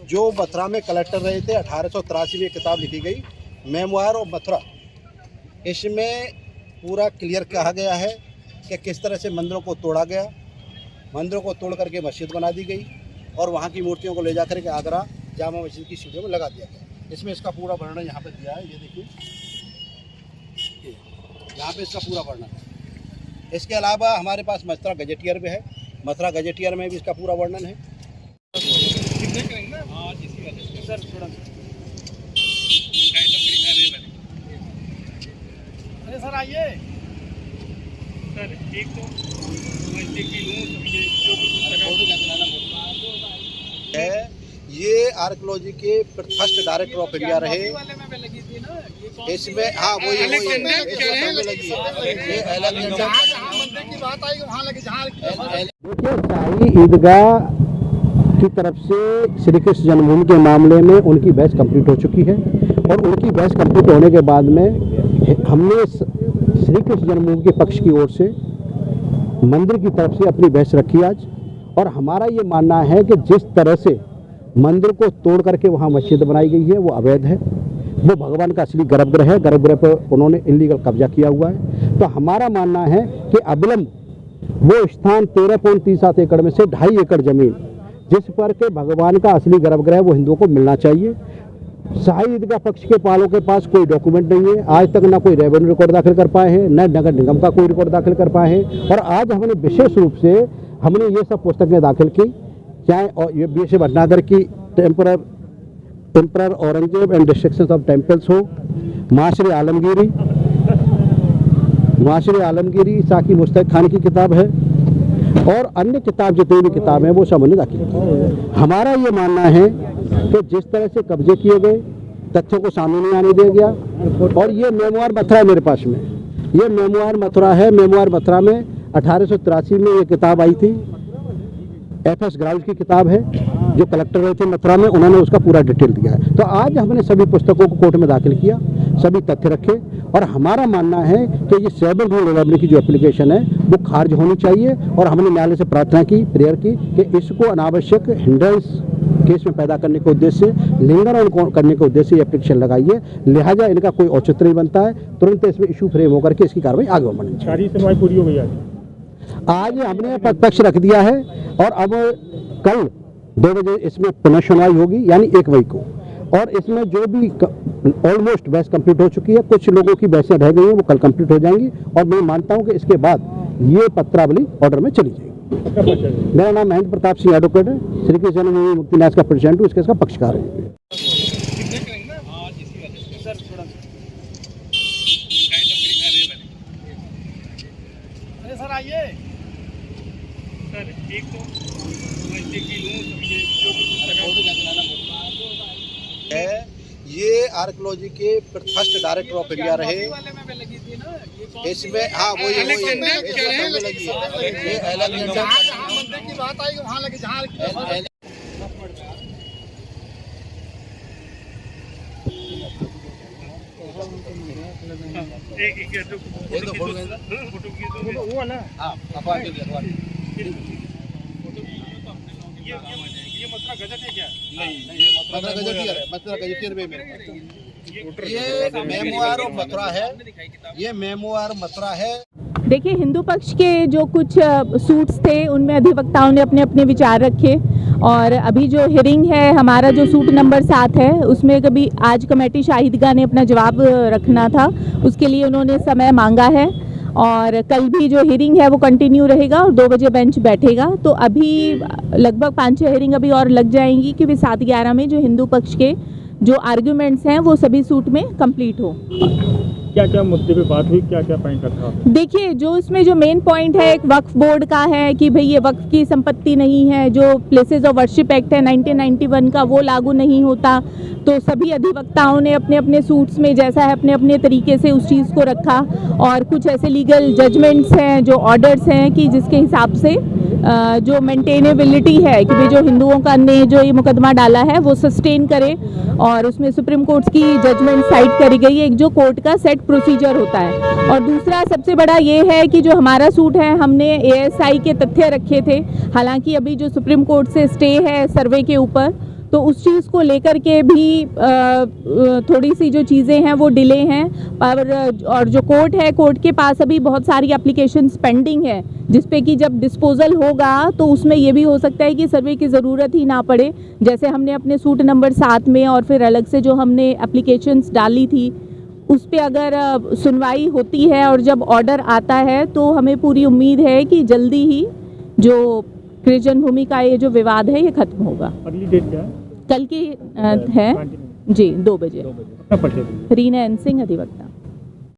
जो मथुरा में कलेक्टर रहे थे 1883 में किताब लिखी गई मेमोयर ऑफ मथुरा। इसमें पूरा क्लियर कहा गया है कि किस तरह से मंदिरों को तोड़ा गया, मंदिरों को तोड़ करके मस्जिद बना दी गई और वहाँ की मूर्तियों को ले जा करके आगरा जामा मस्जिद की सीढ़ियों में लगा दिया गया। इसमें इसका पूरा वर्णन यहाँ पे दिया है, ये देखिए यहाँ पे इसका पूरा वर्णन है। इसके अलावा हमारे पास मथुरा गजेटियर भी है, मथुरा गजेटियर में भी इसका पूरा वर्णन है। सर थोड़ा अरे सर आइए सर, एक तो ये आर्कियोलॉजी के फर्स्ट डायरेक्टर ऑफ इंडिया रहे। इसमें हाँ वही लगी देखिए, शाही ईदगाह की तरफ से श्री कृष्ण जन्मभूमि के मामले में उनकी बहस कंप्लीट हो चुकी है और उनकी बहस कंप्लीट होने के बाद में हमने श्री कृष्ण जन्मभूमि के पक्ष की ओर से मंदिर की तरफ से अपनी बहस रखी आज। और हमारा ये मानना है कि जिस तरह से मंदिर को तोड़ करके वहाँ मस्जिद बनाई गई है वो अवैध है, वो भगवान का असली गर्भगृह है, गर्भगृह पर उन्होंने इलीगल कब्जा किया हुआ है। तो हमारा मानना है कि अविलंब वो स्थान 13.37 एकड़ में से 2.5 एकड़ जमीन जिस पर के भगवान का असली गर्भगृह वो हिंदुओं को मिलना चाहिए। शाही ईदगाह पक्ष के पालों के पास कोई डॉक्यूमेंट नहीं है, आज तक ना कोई रेवेन्यू रिकॉर्ड दाखिल कर पाए हैं, न नगर निगम का कोई रिकॉर्ड दाखिल कर पाए हैं। और आज हमने विशेष रूप से हमने ये सब पुस्तकें दाखिल की, चाहे और ये बीएसए भटनागर की emperor Aurangzeb and destruction of temples हो, माशरे आलमगीरी साकी मुस्तक खान की किताब है और अन्य किताब जितनी भी किताबें वो सब हमने दाखिल की। हमारा ये मानना है कि जिस तरह से कब्जे किए गए तथ्यों को सामने नहीं आने दिया गया। और ये मेमोयर मथुरा है मेरे पास में, ये मेमोयर मथुरा है। मेमोयर मथुरा में 1883 में ये किताब आई थी, एफ.एस. ग्राउज की किताब है, जो कलेक्टर रहे थे मथुरा में, उन्होंने उसका पूरा डिटेल दिया है। तो आज हमने सभी पुस्तकों को कोर्ट में दाखिल किया, सभी तथ्य रखे और हमारा मानना है कि ये 7 रूल 11 की जो एप्लीकेशन है वो खारिज होनी चाहिए। और हमने न्यायालय से प्रार्थना की, प्रेयर की कि इसको अनावश्यक हिंड्रेंस केस में पैदा करने के उद्देश्य से, लिंगर ऑन करने के उद्देश्य से एप्लीकेशन लगाई है, लिहाजा इनका कोई औचित्य नहीं बनता है। तुरंत इसमें इशू फ्रेम होकर के इसकी कार्रवाई आगे बढ़नी चाहिए। सारी सुनवाई पूरी हो गई आज हमने पक्ष रख दिया है और अब कल 2 बजे इसमें पुनः सुनवाई होगी, यानी 1 मई को। और इसमें जो भी ऑलमोस्ट बहस कंप्लीट हो चुकी है, कुछ लोगों की बहसें रह गई हैं, वो कल कंप्लीट हो जाएंगी और मैं मानता हूं कि इसके बाद ये पत्रावली ऑर्डर में चली जाएगी। मेरा नाम महेंद्र प्रताप सिंह एडवोकेट है, श्री कृष्ण जन्मभूमि मुक्ति न्यास का प्रेसिडेंट हूँ, इसके इसका पक्षकार हूँ। सर आइए सर, एक तो ये आर्कियोलॉजी के फर्स्ट डायरेक्टर ऑफ इंडिया रहे। इसमें हाँ वही लगी ये मथुरा गजट है क्या? नहीं, ये मथुरा गजेटियर है, मथुरा गजेटियर में ये मेमोयर ऑफ मथुरा है, ये मेमोयर मथुरा है। देखिए, हिंदू पक्ष के जो कुछ सूट्स थे उनमें अधिवक्ताओं ने अपने अपने विचार रखे और अभी जो हियरिंग है, हमारा जो सूट नंबर 7 है, उसमें कभी आज कमेटी शाही ईदगाह ने अपना जवाब रखना था, उसके लिए उन्होंने समय मांगा है और कल भी जो हियरिंग है वो कंटिन्यू रहेगा और 2 बजे बेंच बैठेगा। तो अभी लगभग 5-6 हियरिंग अभी और लग जाएंगी कि भी 7-11 में जो हिंदू पक्ष के जो आर्ग्यूमेंट्स हैं वो सभी सूट में कंप्लीट हो। क्या क्या मुद्दे पे बात हुई, क्या क्या पॉइंट रखा? देखिए, जो इसमें जो मेन पॉइंट है एक वक्फ बोर्ड का है कि भाई ये वक्फ की संपत्ति नहीं है, जो प्लेसेस ऑफ वर्शिप एक्ट है 1991 का वो लागू नहीं होता। तो सभी अधिवक्ताओं ने अपने अपने सूट्स में जैसा है अपने अपने तरीके से उस चीज़ को रखा और कुछ ऐसे लीगल जजमेंट्स हैं, जो ऑर्डर्स हैं कि जिसके हिसाब से जो मेंटेनेबिलिटी है कि भाई जो हिंदुओं का ने जो ये मुकदमा डाला है वो सस्टेन करे और उसमें सुप्रीम कोर्ट की जजमेंट साइट करी गई है, एक जो कोर्ट का सेट प्रोसीजर होता है। और दूसरा सबसे बड़ा ये है कि जो हमारा सूट है हमने एएसआई के तथ्य रखे थे, हालांकि अभी जो सुप्रीम कोर्ट से स्टे है सर्वे के ऊपर, तो उस चीज़ को लेकर के भी थोड़ी सी जो चीज़ें हैं वो डिले हैं। और जो कोर्ट है, कोर्ट के पास अभी बहुत सारी एप्लीकेशंस पेंडिंग है, जिस पे कि जब डिस्पोजल होगा तो उसमें ये भी हो सकता है कि सर्वे की ज़रूरत ही ना पड़े। जैसे हमने अपने सूट नंबर 7 में और फिर अलग से जो हमने एप्लीकेशंस डाली थी, उस पे अगर सुनवाई होती है और जब ऑर्डर आता है तो हमें पूरी उम्मीद है कि जल्दी ही जो कृष्ण जन्मभूमि का ये जो विवाद है ये खत्म होगा। अगली डेट क्या है? कल की है जी 2 बजे। अपना परिचय दीजिए। रीना एन सिंह, अधिवक्ता।